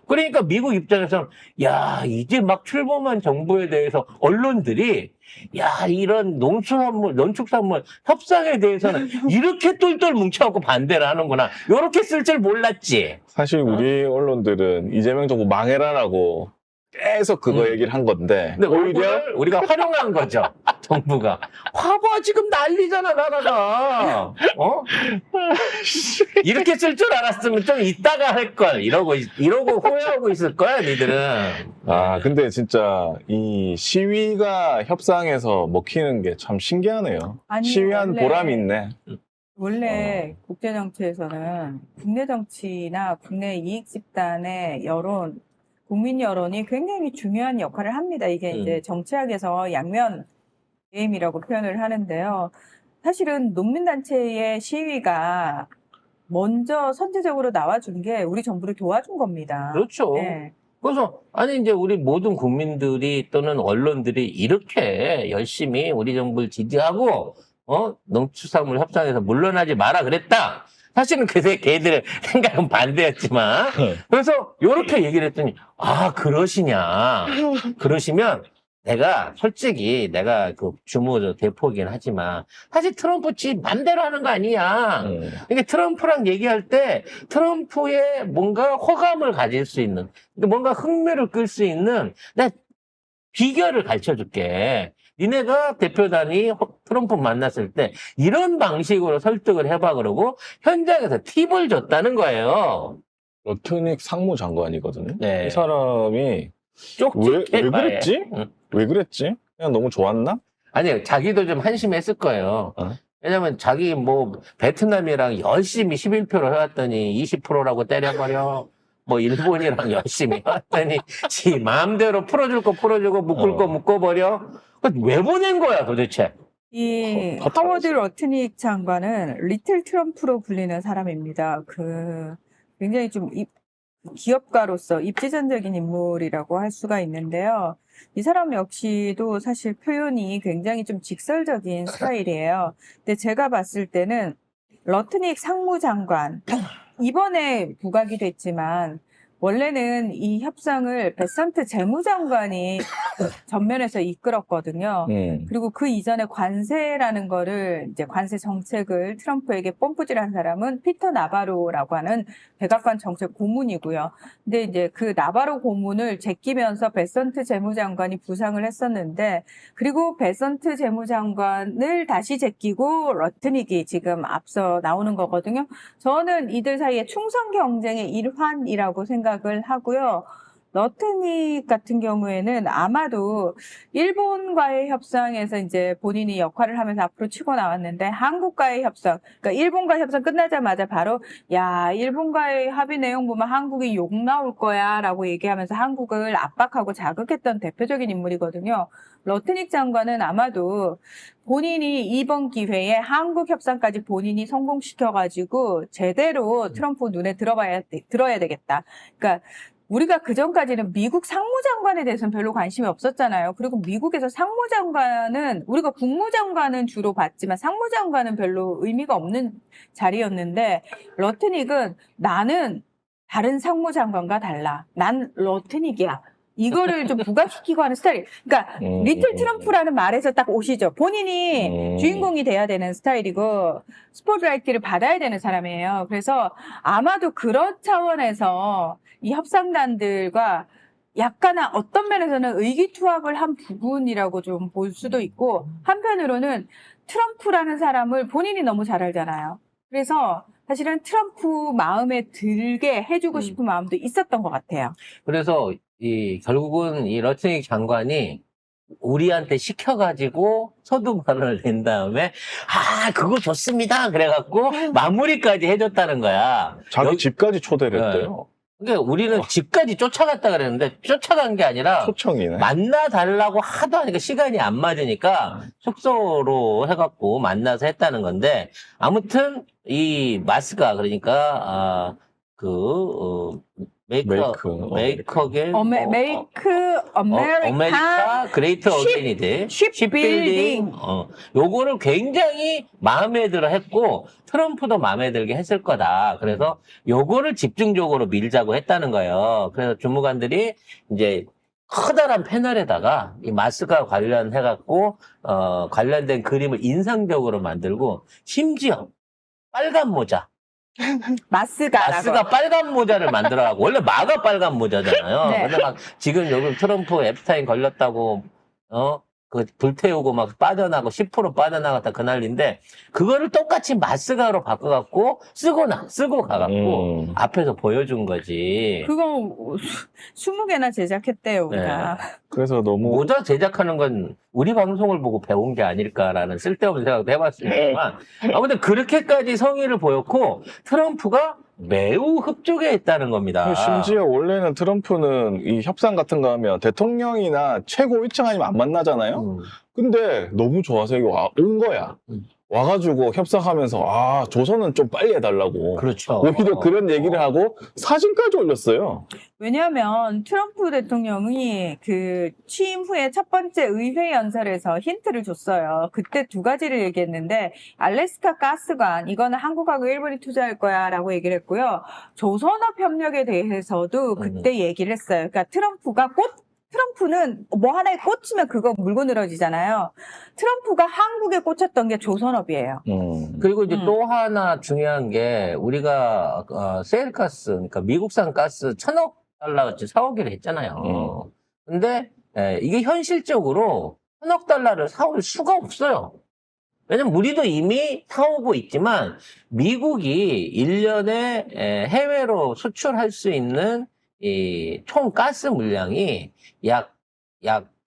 그러니까 미국 입장에서는 야 이제 막 출범한 정부에 대해서 언론들이 야 이런 농축산물 협상에 대해서는 이렇게 똘똘 뭉쳐갖고 반대를 하는구나. 요렇게 쓸 줄 몰랐지. 사실 우리 언론들은 이재명 정부 망해라라고 계속 그거 얘기를 한 건데. 근데 오히려 우리가 활용한 거죠. 정부가. 봐봐, 지금 난리잖아, 나라가. 이렇게 쓸 줄 알았으면 좀 이따가 할 걸. 이러고 후회하고 있을 거야, 니들은. 근데 진짜 이 시위가 협상에서 먹히는 게 참 신기하네요. 아니, 시위한 원래- 보람이 있네. 원래 국제 정치에서는 국내 정치나 국내 이익 집단의 여론, 국민 여론이 굉장히 중요한 역할을 합니다. 이게 이제 정치학에서 양면 게임이라고 표현을 하는데요. 사실은 농민단체의 시위가 먼저 선제적으로 나와준 게 우리 정부를 도와준 겁니다. 그렇죠. 네. 그래서, 이제 우리 모든 국민들이 또는 언론들이 이렇게 열심히 우리 정부를 지지하고, 농축산물 협상에서 물러나지 마라 그랬다. 사실은 걔들 생각은 반대였지만. 그래서 요렇게 얘기를 했더니, 그러시냐. 그러시면 솔직히 내가 그 주무 대표이긴 하지만, 사실 트럼프 지 맘대로 하는 거 아니야. 그러니까 트럼프랑 얘기할 때 트럼프의 뭔가 호감을 가질 수 있는, 뭔가 흥미를 끌 수 있는, 내가 비결을 가르쳐 줄게. 니네가 대표단이 트럼프 만났을 때 이런 방식으로 설득을 해봐 그러고 현장에서 팁을 줬다는 거예요. 러트닉 상무장관이거든요. 네. 이 사람이 왜 쪽집게 그랬지? 왜 그랬지? 그냥 너무 좋았나? 아니, 자기도 좀 한심했을 거예요. 왜냐면 자기 베트남이랑 열심히 11표를 해왔더니 20%라고 때려버려. 일본이랑 열심히 해왔더니 지 마음대로 풀어줄 거 풀어주고 묶을 거 묶어버려. 왜 보낸 거야 도대체? 이 허탈하지. 하워드 러트닉 장관은 리틀 트럼프로 불리는 사람입니다. 굉장히 좀 기업가로서 입지전적인 인물이라고 할 수가 있는데요. 이 사람 역시도 사실 표현이 굉장히 좀 직설적인 스타일이에요. 근데 제가 봤을 때는 러트닉 상무장관, 이번에 부각이 됐지만 원래는 이 협상을 베선트 재무장관이 전면에서 이끌었거든요. 그리고 그 이전에 관세라는 거를 이제 관세 정책을 트럼프에게 뽐뿌질한 사람은 피터 나바로라고 하는 백악관 정책 고문이고요. 근데 이제 그 나바로 고문을 제끼면서 베선트 재무장관이 부상을 했었는데, 그리고 베선트 재무장관을 다시 제끼고 러트닉이 지금 앞서 나오는 거거든요. 저는 이들 사이에 충성 경쟁의 일환이라고 생각을 하고요. 러트닉 같은 경우에는 아마도 일본과의 협상에서 이제 본인이 역할을 하면서 앞으로 치고 나왔는데, 한국과의 협상, 그러니까 일본과 협상 끝나자마자 바로 야, 일본과의 합의 내용 보면 한국이 욕 나올 거야 라고 얘기하면서 한국을 압박하고 자극했던 대표적인 인물이거든요. 러트닉 장관은 아마도 본인이 이번 기회에 한국 협상까지 본인이 성공시켜가지고 제대로 트럼프 눈에 들어야 되겠다. 그러니까 우리가 그전까지는 미국 상무장관에 대해서는 별로 관심이 없었잖아요. 그리고 미국에서 상무장관은, 우리가 국무장관은 주로 봤지만 상무장관은 별로 의미가 없는 자리였는데, 러트닉은 나는 다른 상무장관과 달라. 난 러트닉이야. 이거를 좀 부각시키고 하는 스타일. 그러니까 리틀 트럼프라는 말에서 딱 오시죠. 본인이 주인공이 돼야 되는 스타일이고 스포트라이트를 받아야 되는 사람이에요. 그래서 아마도 그런 차원에서 이 협상단들과 약간 어떤 면에서는 의기투합을 한 부분이라고 좀 볼 수도 있고, 한편으로는 트럼프라는 사람을 본인이 너무 잘 알잖아요. 그래서 사실은 트럼프 마음에 들게 해주고 싶은 마음도 있었던 것 같아요. 그래서 결국은 이 러트닉 장관이 우리한테 시켜가지고 서두반을 낸 다음에 그거 좋습니다. 그래갖고 마무리까지 해줬다는 거야. 자기 집까지 초대를 했대요. 그러니까 우리는 집까지 쫓아갔다 그랬는데 쫓아간 게 아니라 초청이네. 만나달라고 하도 하니까 시간이 안 맞으니까 숙소로 해갖고 만나서 했다는 건데, 아무튼 이 마스가 그러니까 메이커 아메리카 그레이터 어게인이드 쉽빌딩. 요거를 굉장히 마음에 들어 했고 트럼프도 마음에 들게 했을 거다. 그래서 요거를 집중적으로 밀자고 했다는 거예요. 그래서 주무관들이 이제 커다란 패널에다가 이 마스가 관련해갖고 관련된 그림을 인상적으로 만들고, 심지어 빨간 모자, 마스가 빨간 모자를 만들어가고, 원래 마가 빨간 모자잖아요. 네. 근데 막 지금 요즘 트럼프 앱스타인 걸렸다고 그 불태우고 막 빠져나고 10% 빠져나갔다 그 난리인데, 그거를 똑같이 마스가로 바꿔갖고 쓰고 가갖고 앞에서 보여준 거지. 그거 20개나 제작했대요, 우리가. 그래서 너무 모자 제작하는 건 우리 방송을 보고 배운 게 아닐까라는 쓸데없는 생각도 해봤습니다만, 아무튼 그렇게까지 성의를 보였고 트럼프가 매우 흡족해했다는 겁니다. 심지어 원래는 트럼프는 이 협상 같은 거 하면 대통령이나 최고 위층 아니면 안 만나잖아요. 근데 너무 좋아서 여기 온 거야. 와가지고 협상하면서 조선은 좀 빨리 해달라고. 그렇죠. 오히려 그런 얘기를 하고 사진까지 올렸어요. 왜냐하면 트럼프 대통령이 그 취임 후에 첫 번째 의회 연설에서 힌트를 줬어요. 그때 두 가지를 얘기했는데, 알래스카 가스관, 이거는 한국하고 일본이 투자할 거야 라고 얘기를 했고요. 조선업 협력에 대해서도 그때 얘기를 했어요. 그러니까 트럼프는 뭐 하나에 꽂히면 그거 물고 늘어지잖아요. 트럼프가 한국에 꽂혔던 게 조선업이에요. 그리고 이제 또 하나 중요한 게, 우리가 세일가스, 그러니까 미국산 가스 1,000억 달러치 사오기로 했잖아요. 근데 이게 현실적으로 1,000억 달러를 사올 수가 없어요. 왜냐면 우리도 이미 사오고 있지만 미국이 1년에 해외로 수출할 수 있는 이 총 가스 물량이 약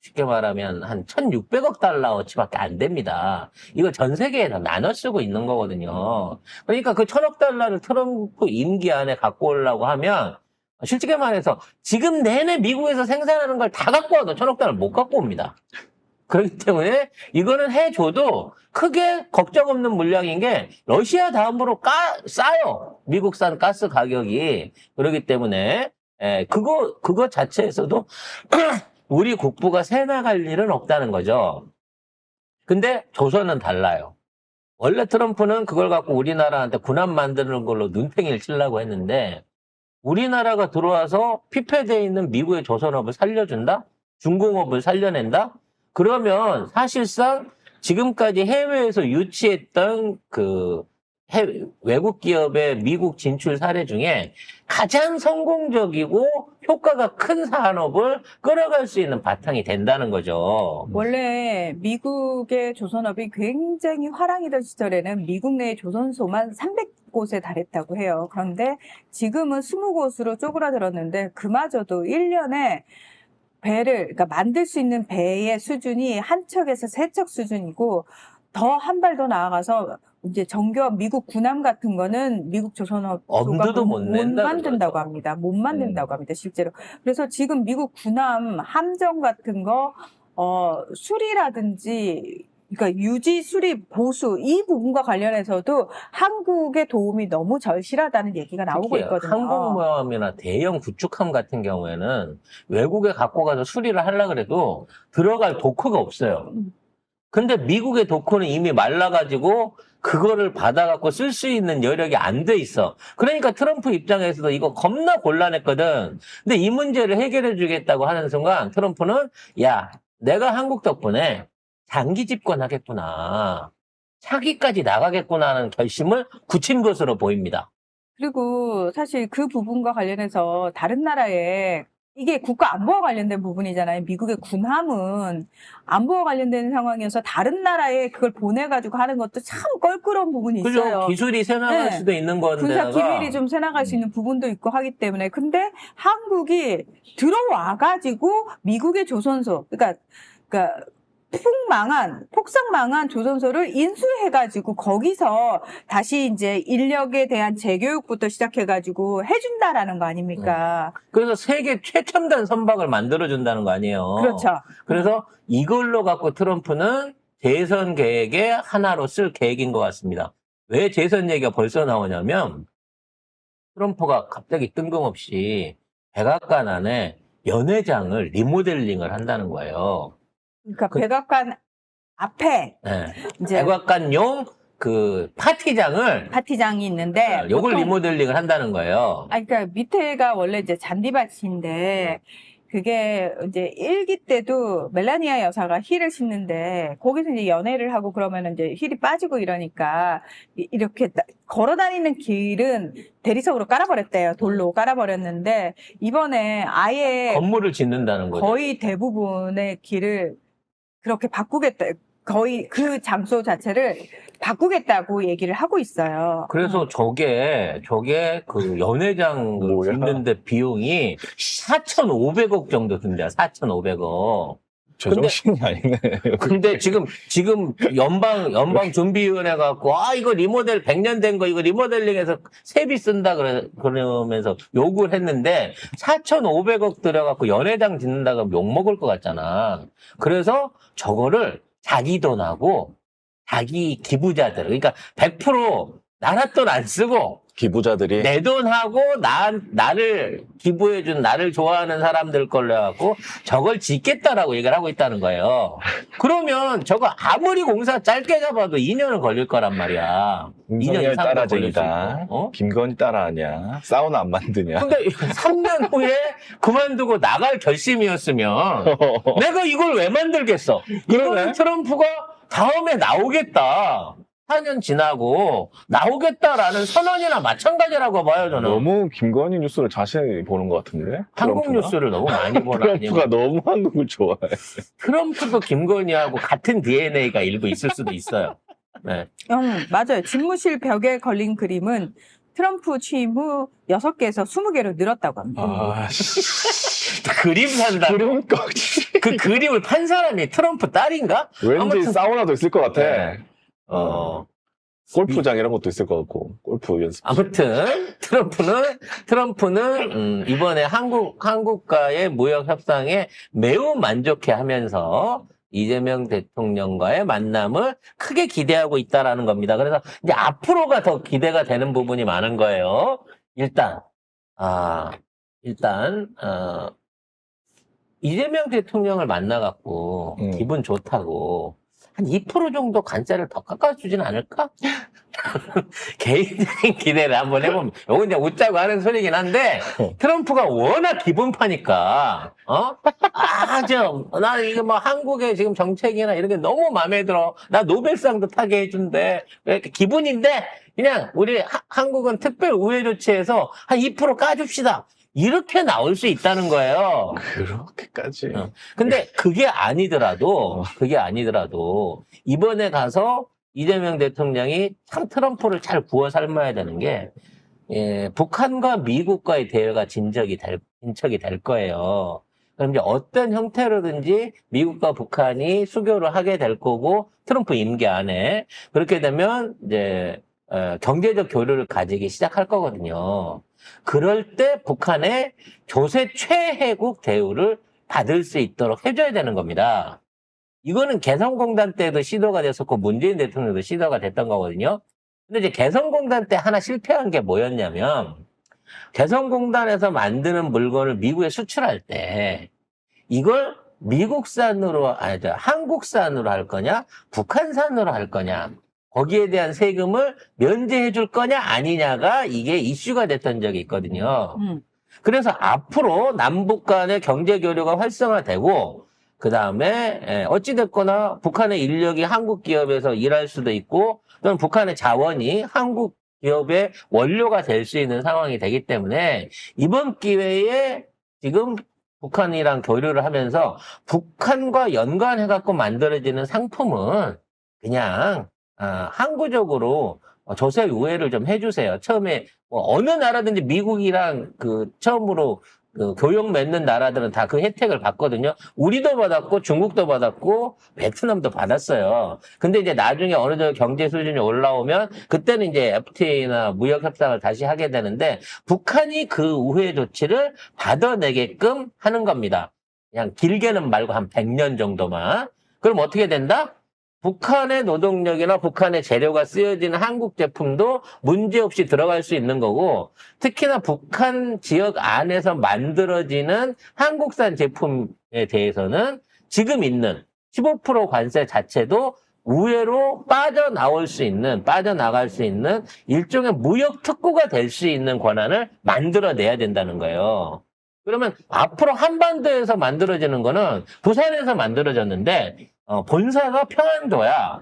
쉽게 말하면 한 1,600억 달러어치밖에 안 됩니다. 이거 전 세계에 다 나눠 쓰고 있는 거거든요. 그러니까 그 1,000억 달러를 트럼프 임기 안에 갖고 오려고 하면, 솔직히 말해서 지금 내내 미국에서 생산하는 걸 다 갖고 와도 1,000억 달러 못 갖고 옵니다. 그렇기 때문에 이거는 해줘도 크게 걱정 없는 물량인 게, 러시아 다음으로 싸요. 미국산 가스 가격이. 그렇기 때문에 그거 자체에서도 우리 국부가 새 나갈 일은 없다는 거죠. 근데 조선은 달라요. 원래 트럼프는 그걸 갖고 우리나라한테 군함 만드는 걸로 눈탱이를 치려고 했는데, 우리나라가 들어와서 피폐되어 있는 미국의 조선업을 살려준다? 중공업을 살려낸다? 그러면 사실상 지금까지 해외에서 유치했던 그 외국 기업의 미국 진출 사례 중에 가장 성공적이고 효과가 큰 산업을 끌어갈 수 있는 바탕이 된다는 거죠. 원래 미국의 조선업이 굉장히 화랑이던 시절에는 미국 내 조선소만 300곳에 달했다고 해요. 그런데 지금은 20곳으로 쪼그라들었는데 그마저도 1년에 그러니까 만들 수 있는 배의 수준이 한 척에서 세 척 수준이고 더 한 발 더 나아가서 이제 정교한 미국 군함 같은 거는 미국 조선업소가 엄두도 못 낸다는 만든다고 거죠. 합니다. 못 만든다고 합니다, 실제로. 그래서 지금 미국 군함 함정 같은 거 수리라든지 그러니까 유지, 수리, 보수 이 부분과 관련해서도 한국의 도움이 너무 절실하다는 얘기가 나오고 특히 있거든요. 항공모함이나 대형 구축함 같은 경우에는 외국에 갖고 가서 수리를 하려고 그래도 들어갈 도크가 없어요. 근데 미국의 도크는 이미 말라가지고 그거를 받아갖고 쓸 수 있는 여력이 안 돼 있어. 그러니까 트럼프 입장에서도 이거 겁나 곤란했거든. 근데 이 문제를 해결해 주겠다고 하는 순간 트럼프는 야, 내가 한국 덕분에 장기 집권하겠구나. 차기까지 나가겠구나 하는 결심을 굳힌 것으로 보입니다. 그리고 사실 그 부분과 관련해서 다른 나라에 이게 국가 안보와 관련된 부분이잖아요. 미국의 군함은 안보와 관련된 상황이어서 다른 나라에 그걸 보내가지고 하는 것도 참 껄끄러운 부분이 있어요. 그죠? 기술이 새나갈 네. 수도 있는 건데. 군사 기밀이 좀 새나갈 수 있는 부분도 있고 하기 때문에. 근데 한국이 들어와가지고 미국의 조선소, 그러니까 폭삭 망한 조선소를 인수해가지고 거기서 다시 이제 인력에 대한 재교육부터 시작해가지고 해준다라는 거 아닙니까? 그래서 세계 최첨단 선박을 만들어준다는 거 아니에요. 그렇죠. 그래서 이걸로 갖고 트럼프는 재선 계획의 하나로 쓸 계획인 것 같습니다. 왜 재선 얘기가 벌써 나오냐면 트럼프가 갑자기 뜬금없이 백악관 안에 연회장을 리모델링을 한다는 거예요. 그러니까 백악관 앞에 네. 이제 백악관용 그 파티장을 파티장이 있는데 요걸 보통 리모델링을 한다는 거예요. 그러니까 밑에가 원래 이제 잔디밭인데 그게 이제 일기 때도 멜라니아 여사가 힐을 신는데 거기서 이제 연애를 하고 그러면 이제 힐이 빠지고 이러니까 이렇게 걸어 다니는 길은 대리석으로 깔아버렸대요. 돌로 깔아버렸는데 이번에 아예 건물을 짓는다는 거죠. 거의 대부분의 길을 그렇게 바꾸겠다. 거의 그 장소 자체를 바꾸겠다고 얘기를 하고 있어요. 그래서 저게 그 연회장 뭐야? 짓는데 비용이 4,500억 정도 든대요. 4,500억. 제정신이 아니네. 근데 지금 연방 준비위원회 갖고 이거 리모델 100년 된 거 이거 리모델링해서 세비 쓴다 그러면서 요구를 했는데 4,500억 들여갖고 연회장 짓는다 그러면 욕 먹을 것 같잖아. 그래서 저거를 자기 돈하고 자기 기부자들, 그러니까 100% 나라 돈 안 쓰고 기부자들이 내 돈하고 나를 기부해준 나를 좋아하는 사람들 걸로 해갖고 저걸 짓겠다라고 얘기를 하고 있다는 거예요. 그러면 저거 아무리 공사 짧게 잡아도 2년은 걸릴 거란 말이야. 2년 윤석열 이상도 걸릴 수 따라쟁이다. 있고. 김건희 따라하냐? 사우나 안 만드냐? 근데 3년 후에 그만두고 나갈 결심이었으면 내가 이걸 왜 만들겠어? 그러네. 이거는 트럼프가 다음에 나오겠다. 4년 지나고 나오겠다라는 선언이나 마찬가지라고 봐요, 저는. 너무 김건희 뉴스를 자세히 보는 것 같은데? 한국 트럼프가? 뉴스를 너무 많이 보나 트럼프가 아니면 너무 한국을 좋아해. 트럼프도 김건희하고 같은 DNA가 일부 있을 수도 있어요. 네. 맞아요. 집무실 벽에 걸린 그림은 트럼프 취임 후 6개에서 20개로 늘었다고 합니다. 아, 그림 산다. 그럼 꺽지. 그 그림을 판 사람이 트럼프 딸인가? 왠지 아무튼- 사우나도 있을 것 같아. 네. 골프장 이런 것도 있을 것 같고, 골프 연습. 아무튼 트럼프는 이번에 한국과의 무역 협상에 매우 만족해하면서 이재명 대통령과의 만남을 크게 기대하고 있다라는 겁니다. 그래서 이제 앞으로가 더 기대가 되는 부분이 많은 거예요. 일단 이재명 대통령을 만나갖고 기분 좋다고 한 2% 정도 관세를 더 깎아주지는 않을까? 개인적인 기대를 한번 해보면, 요건 이제 웃자고 하는 소리긴 한데, 트럼프가 워낙 기분파니까, 나 이게 뭐 한국의 지금 정책이나 이런 게 너무 마음에 들어. 나 노벨상도 타게 해준대. 이렇게 기분인데, 그냥 우리 한국은 특별 우회 조치해서 한 2% 까줍시다. 이렇게 나올 수 있다는 거예요. 그렇게까지. 근데 그게 아니더라도, 이번에 가서 이재명 대통령이 참 트럼프를 잘 구워 삶아야 되는 게, 북한과 미국과의 대화가 진척이 될 거예요. 그럼 이제 어떤 형태로든지 미국과 북한이 수교를 하게 될 거고, 트럼프 임기 안에. 그렇게 되면 이제, 경제적 교류를 가지기 시작할 거거든요. 그럴 때 북한의 조세 최혜국 대우를 받을 수 있도록 해줘야 되는 겁니다. 이거는 개성공단 때도 시도가 됐었고 문재인 대통령도 시도가 됐던 거거든요. 근데 이제 개성공단 때 하나 실패한 게 뭐였냐면 개성공단에서 만드는 물건을 미국에 수출할 때 이걸 미국산으로 한국산으로 할 거냐 북한산으로 할 거냐 거기에 대한 세금을 면제해 줄 거냐 아니냐가 이게 이슈가 됐던 적이 있거든요. 그래서 앞으로 남북 간의 경제 교류가 활성화되고 그다음에 어찌됐거나 북한의 인력이 한국 기업에서 일할 수도 있고 또는 북한의 자원이 한국 기업의 원료가 될 수 있는 상황이 되기 때문에 이번 기회에 지금 북한이랑 교류를 하면서 북한과 연관해갖고 만들어지는 상품은 그냥 항구적으로 조세 우회를 좀 해주세요. 처음에 어느 나라든지 미국이랑 처음으로 교역 맺는 나라들은 다 그 혜택을 받거든요. 우리도 받았고 중국도 받았고 베트남도 받았어요. 근데 이제 나중에 어느 정도 경제 수준이 올라오면 그때는 이제 FTA나 무역 협상을 다시 하게 되는데 북한이 그 우회 조치를 받아내게끔 하는 겁니다. 그냥 길게는 말고 한 100년 정도만. 그럼 어떻게 된다? 북한의 노동력이나 북한의 재료가 쓰여지는 한국 제품도 문제없이 들어갈 수 있는 거고 특히나 북한 지역 안에서 만들어지는 한국산 제품에 대해서는 지금 있는 15% 관세 자체도 우회로 빠져나갈 수 있는 일종의 무역 특구가 될 수 있는 권한을 만들어내야 된다는 거예요. 그러면 앞으로 한반도에서 만들어지는 거는 부산에서 만들어졌는데 본사가 평안도야.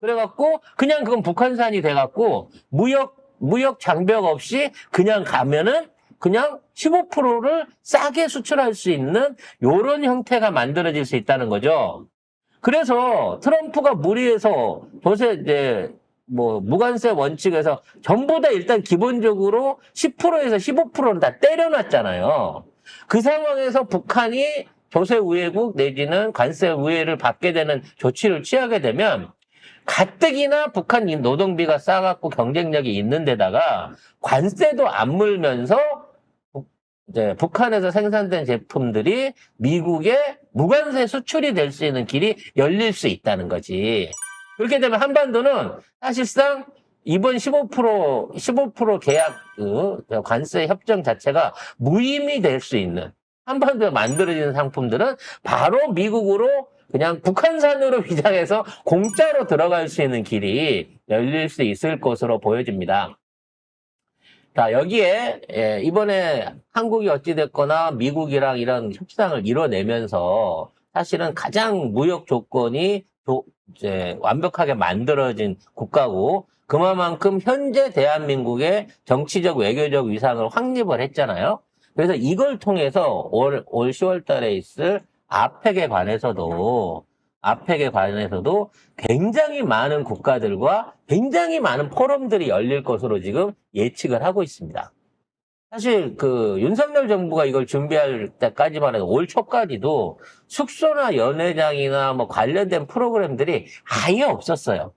그래갖고 그냥 그건 북한산이 돼갖고 무역 장벽 없이 그냥 가면은 그냥 15%를 싸게 수출할 수 있는 요런 형태가 만들어질 수 있다는 거죠. 그래서 트럼프가 무리해서 무관세 원칙에서 전부 다 일단 기본적으로 10%에서 15%는 다 때려놨잖아요. 그 상황에서 북한이 조세 우회국 내지는 관세 우회를 받게 되는 조치를 취하게 되면 가뜩이나 북한 노동비가 싸갖고 경쟁력이 있는 데다가 관세도 안 물면서 북한에서 생산된 제품들이 미국에 무관세 수출이 될 수 있는 길이 열릴 수 있다는 거지. 그렇게 되면 한반도는 사실상 이번 15% 계약 관세 협정 자체가 무의미 될 수 있는 한반도에 만들어지는 상품들은 바로 미국으로 그냥 북한산으로 위장해서 공짜로 들어갈 수 있는 길이 열릴 수 있을 것으로 보여집니다. 자, 여기에 이번에 한국이 어찌됐거나 미국이랑 이런 협상을 이뤄내면서 사실은 가장 무역 조건이 완벽하게 만들어진 국가고 그만큼 현재 대한민국의 정치적 외교적 위상을 확립을 했잖아요. 그래서 이걸 통해서 올 10월 달에 있을 아펙에 관해서도 굉장히 많은 국가들과 굉장히 많은 포럼들이 열릴 것으로 지금 예측을 하고 있습니다. 사실 윤석열 정부가 이걸 준비할 때까지만 해도 올 초까지도 숙소나 연회장이나 관련된 프로그램들이 아예 없었어요.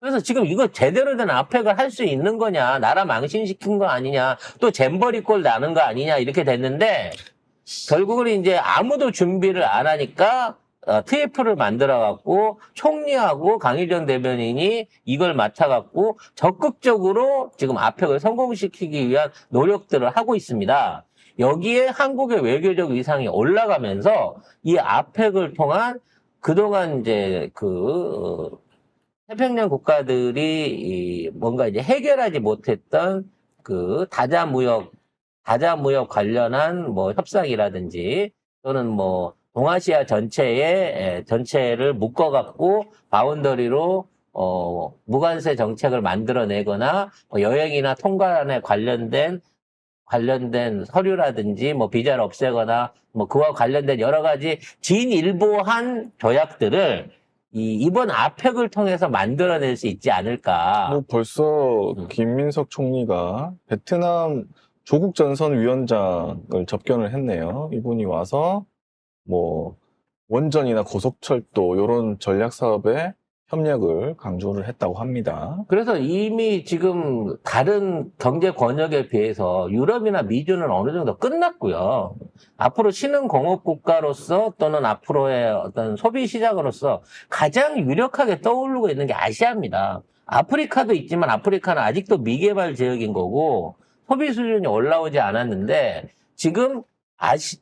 그래서 지금 이거 제대로 된 아펙을 할 수 있는 거냐, 나라 망신시킨 거 아니냐, 또 잼버리 꼴 나는 거 아니냐 이렇게 됐는데 결국은 이제 아무도 준비를 안 하니까 TF를 만들어갖고 총리하고 강희정 대변인이 이걸 맡아갖고 적극적으로 지금 아펙을 성공시키기 위한 노력들을 하고 있습니다. 여기에 한국의 외교적 위상이 올라가면서 이 아펙을 통한 그동안 이제 태평양 국가들이 뭔가 이제 해결하지 못했던 그 다자무역 관련한 뭐 협상이라든지 또는 뭐 동아시아 전체를 묶어갖고 바운더리로 무관세 정책을 만들어내거나 뭐 여행이나 통관에 관련된 서류라든지 뭐 비자를 없애거나 뭐 그와 관련된 여러 가지 진일보한 조약들을 이번 아펙을 통해서 만들어낼 수 있지 않을까. 뭐 벌써 김민석 총리가 베트남 조국 전선 위원장을 접견을 했네요. 이분이 와서 뭐 원전이나 고속철도 이런 전략 사업에 협력을 강조를 했다고 합니다. 그래서 이미 지금 다른 경제 권역에 비해서 유럽이나 미주는 어느 정도 끝났고요. 앞으로 신흥공업 국가로서 또는 앞으로의 어떤 소비 시장으로서 가장 유력하게 떠오르고 있는 게 아시아입니다. 아프리카도 있지만 아프리카는 아직도 미개발 지역인 거고 소비 수준이 올라오지 않았는데 지금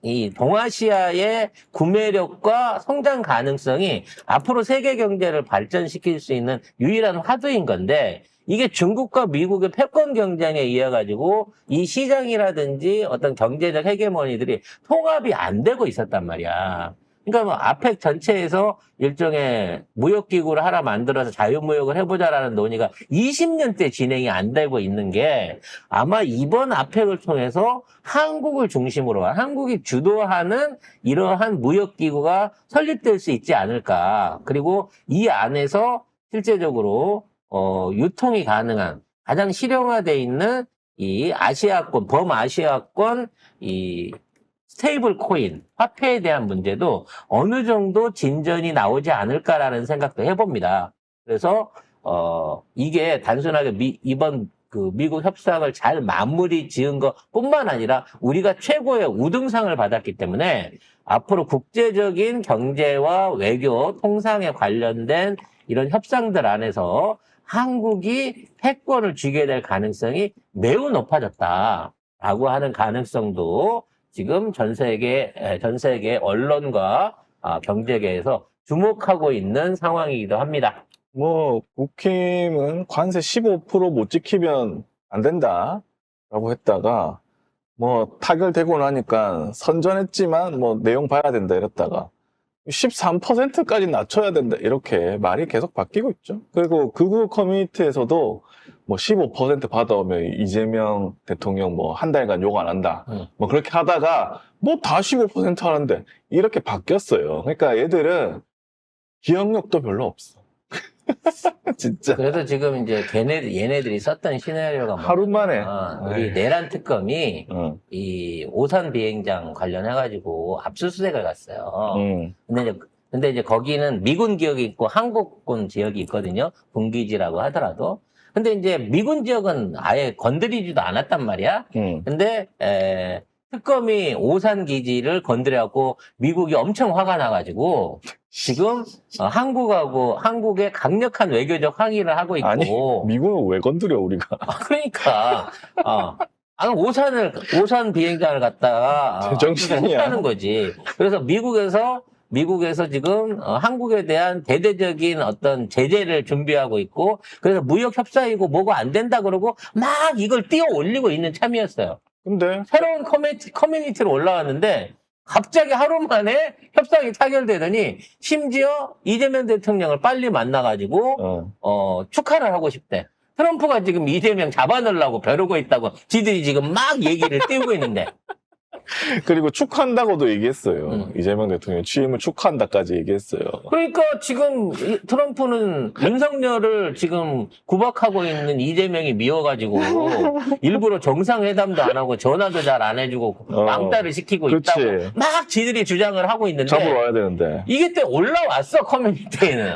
이 동아시아의 구매력과 성장 가능성이 앞으로 세계 경제를 발전시킬 수 있는 유일한 화두인 건데 이게 중국과 미국의 패권 경쟁에 의해 가지고 이 시장이라든지 어떤 경제적 헤게모니들이 통합이 안 되고 있었단 말이야. 그러니까 뭐 아펙 전체에서 일종의 무역기구를 하나 만들어서 자유무역을 해보자라는 논의가 20년째 진행이 안 되고 있는 게 아마 이번 아펙을 통해서 한국을 중심으로 한국이 주도하는 이러한 무역기구가 설립될 수 있지 않을까. 그리고 이 안에서 실제적으로 유통이 가능한 가장 실용화되어 있는 이 아시아권, 범아시아권 이 스테이블 코인, 화폐에 대한 문제도 어느 정도 진전이 나오지 않을까라는 생각도 해봅니다. 그래서, 이게 단순하게 이번 미국 협상을 잘 마무리 지은 것 뿐만 아니라 우리가 최고의 우등상을 받았기 때문에 앞으로 국제적인 경제와 외교, 통상에 관련된 이런 협상들 안에서 한국이 패권을 쥐게 될 가능성이 매우 높아졌다라고 하는 가능성도 지금 전 세계 언론과 경제계에서 주목하고 있는 상황이기도 합니다. 뭐 국힘은 관세 15% 못 지키면 안 된다라고 했다가 뭐 타결되고 나니까 선전했지만 뭐 내용 봐야 된다 이랬다가 13%까지 낮춰야 된다 이렇게 말이 계속 바뀌고 있죠. 그리고 극우 커뮤니티에서도 뭐 15% 받아오면 이재명 대통령 뭐 한 달간 욕 안 한다. 뭐 그렇게 하다가 뭐 다 15% 하는데 이렇게 바뀌었어요. 그러니까 얘들은 기억력도 별로 없어. 진짜. 그래서 지금 이제 얘네들이 썼던 시나리오가 하루 만에. 우리 내란 특검이 응. 이 오산 비행장 관련해가지고 압수수색을 갔어요. 근데 이제 거기는 미군 지역이 있고 한국군 지역이 있거든요. 군기지라고 하더라도. 근데 이제 미군 지역은 아예 건드리지도 않았단 말이야. 근데 특검이 오산 기지를 건드려갖고 미국이 엄청 화가 나가지고 지금 한국의 강력한 외교적 항의를 하고 있고. 아니 미국은 왜 건드려 우리가? 그러니까 오산 비행장을 갖다가 제정신이야. 했다는 거지. 그래서 미국에서 지금 한국에 대한 대대적인 어떤 제재를 준비하고 있고 그래서 무역 협상이고 뭐가 안 된다 그러고 막 이걸 띄워 올리고 있는 참이었어요. 근데 새로운 커뮤니티로 올라왔는데 갑자기 하루 만에 협상이 타결되더니 심지어 이재명 대통령을 빨리 만나가지고 축하를 하고 싶대. 트럼프가 지금 이재명 잡아넣으려고 벼르고 있다고 지들이 지금 막 얘기를 띄우고 있는데. 그리고 축하한다고도 얘기했어요. 이재명 대통령 취임을 축하한다까지 얘기했어요. 그러니까 지금 트럼프는 윤석열을 지금 구박하고 있는 이재명이 미워가지고 일부러 정상회담도 안 하고 전화도 잘 안 해주고 왕따를 시키고 그치. 있다고 막 지들이 주장을 하고 있는데 잡으러 와야 되는데. 이게 또 올라왔어 커뮤니티에는.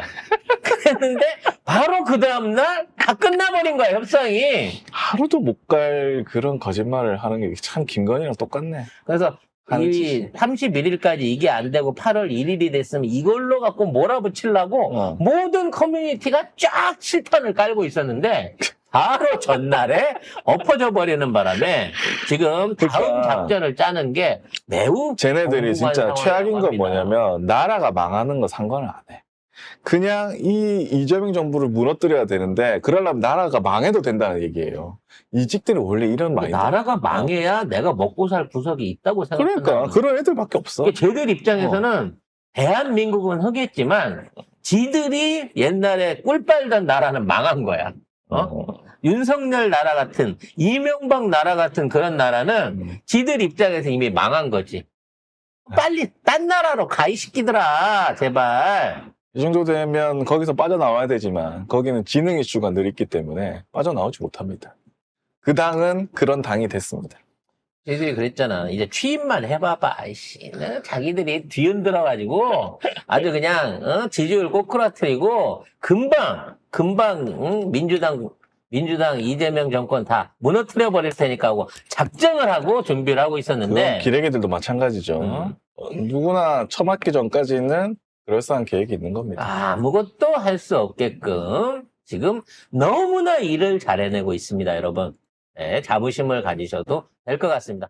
그랬는데 바로 그 다음날 다 끝나버린 거야 협상이. 하루도 못 갈 그런 거짓말을 하는 게 참 김건희랑 똑같네. 그래서 이 31일까지 이게 안 되고 8월 1일이 됐으면 이걸로 갖고 몰아붙이려고 모든 커뮤니티가 쫙 칠판을 깔고 있었는데 바로 전날에 엎어져 버리는 바람에 지금 다음 그러니까. 작전을 짜는 게 매우 쟤네들이 진짜 궁금한 최악인 건 상황이라고 합니다. 뭐냐면 나라가 망하는 거 상관을 안 해. 그냥 이 이재명 정부를 무너뜨려야 되는데 그러려면 나라가 망해도 된다는 얘기예요. 이직들이 원래 이런 마인드. 나라가 망해야 내가 먹고 살 구석이 있다고 생각하는 그러니까 그런 애들밖에 없어. 그러니까 쟤들 입장에서는 대한민국은 흐겠지만 지들이 옛날에 꿀 빨던 나라는 망한 거야. 윤석열 나라 같은 이명박 나라 같은 그런 나라는 지들 입장에서 이미 망한 거지. 빨리 딴 나라로 가, 이 새끼들아. 제발. 이 정도 되면 거기서 빠져나와야 되지만 거기는 지능 이슈가 늘 있기 때문에 빠져나오지 못합니다. 그 당은 그런 당이 됐습니다. 저희들이 그랬잖아. 이제 취임만 해봐봐. 아이씨, 자기들이 뒤흔들어가지고 아주 그냥 지지율 꼬꾸라뜨리고 금방 민주당 이재명 정권 다 무너뜨려 버릴 테니까 하고 작정을 하고 준비를 하고 있었는데 그건 기레기들도 마찬가지죠. 누구나 처맞기 전까지는 그럴싸한 계획이 있는 겁니다. 아무것도 할 수 없게끔 지금 너무나 일을 잘 해내고 있습니다, 여러분. 네, 자부심을 가지셔도 될 것 같습니다.